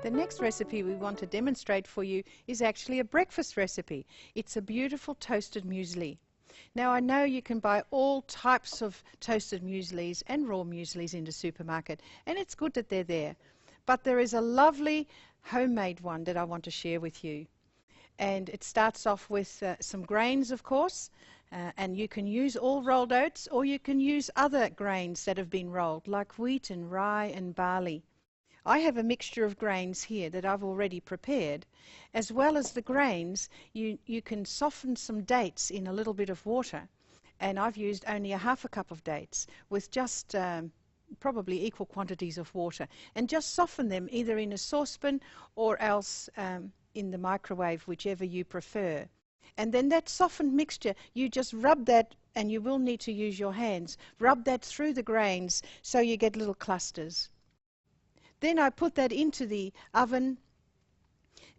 The next recipe we want to demonstrate for you is actually a breakfast recipe. It's a beautiful toasted muesli. Now I know you can buy all types of toasted mueslis and raw mueslis in the supermarket, and it's good that they're there. But there is a lovely homemade one that I want to share with you. And it starts off with some grains, of course, and you can use all rolled oats, or you can use other grains that have been rolled, like wheat and rye and barley. I have a mixture of grains here that I've already prepared. As well as the grains, you can soften some dates in a little bit of water. And I've used only a half a cup of dates with just probably equal quantities of water. And just soften them either in a saucepan or else in the microwave, whichever you prefer. And then that softened mixture, you just rub that, and you will need to use your hands, rub that through the grains so you get little clusters. Then I put that into the oven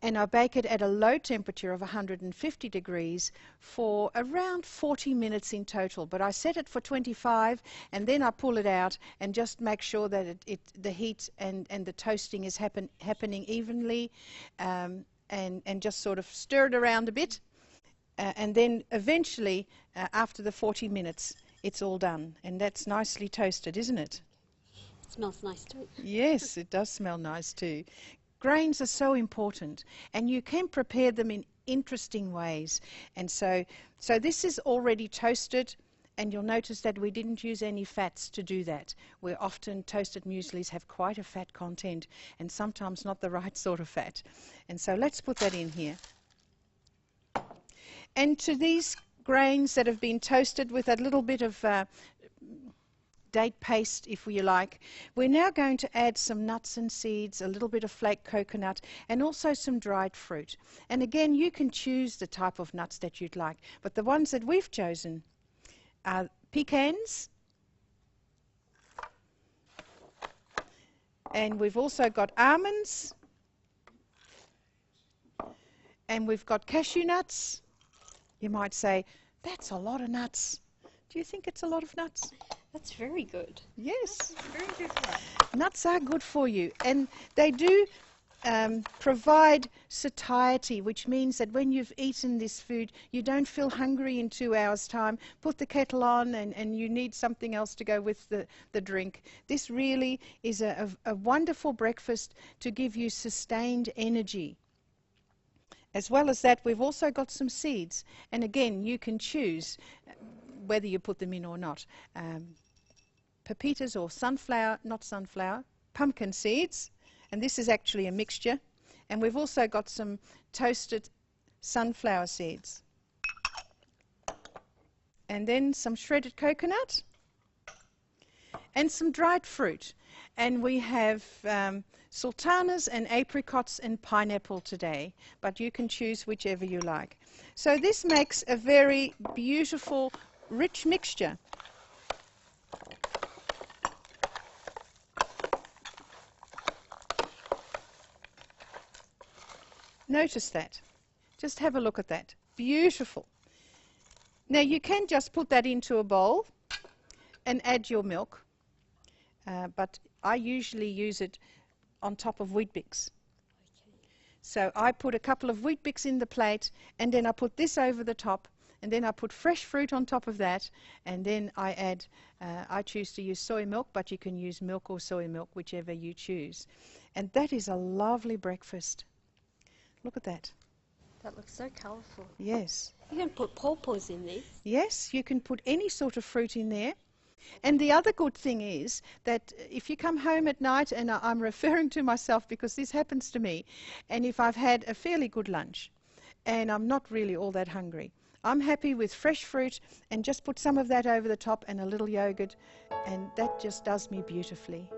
and I bake it at a low temperature of 150 degrees for around 40 minutes in total. But I set it for 25 and then I pull it out and just make sure that the heat and the toasting is happening evenly, and just sort of stir it around a bit. And then eventually, after the 40 minutes, it's all done. And that's nicely toasted, isn't it? Smells nice too. Yes, it does smell nice too. Grains are so important, and you can prepare them in interesting ways. And so this is already toasted, and you'll notice that we didn't use any fats to do that. Where often toasted mueslis have quite a fat content, and sometimes not the right sort of fat. And so let's put that in here. And to these grains that have been toasted with a little bit of date paste, if you like, we're now going to add some nuts and seeds, a little bit of flake coconut, and also some dried fruit. And again, you can choose the type of nuts that you'd like, but the ones that we've chosen are pecans, and we've also got almonds, and we've got cashew nuts. You might say, that's a lot of nuts. Do you think it's a lot of nuts? That's very good. Yes. Very good one. Nuts are good for you, and they do provide satiety, which means that when you've eaten this food, you don't feel hungry in 2 hours' time. Put the kettle on and you need something else to go with the drink. This really is a wonderful breakfast to give you sustained energy. As well as that, we've also got some seeds, and again, you can choose whether you put them in or not. Pepitas or pumpkin seeds, and this is actually a mixture. And we've also got some toasted sunflower seeds. And then some shredded coconut and some dried fruit. And we have sultanas and apricots and pineapple today, but you can choose whichever you like. So this makes a very beautiful, rich mixture. Notice that. Just have a look at that. Beautiful. Now you can just put that into a bowl and add your milk, but I usually use it on top of Weet-Bix. So I put a couple of Weet-Bix in the plate, and then I put this over the top, and then I put fresh fruit on top of that, and then I add, I choose to use soy milk, but you can use milk or soy milk, whichever you choose. And that is a lovely breakfast. Look at that. That looks so colourful. Yes. You can put pawpaws in these. Yes, you can put any sort of fruit in there. And the other good thing is that if you come home at night, and I'm referring to myself because this happens to me, and if I've had a fairly good lunch and I'm not really all that hungry, I'm happy with fresh fruit and just put some of that over the top and a little yogurt, and that just does me beautifully.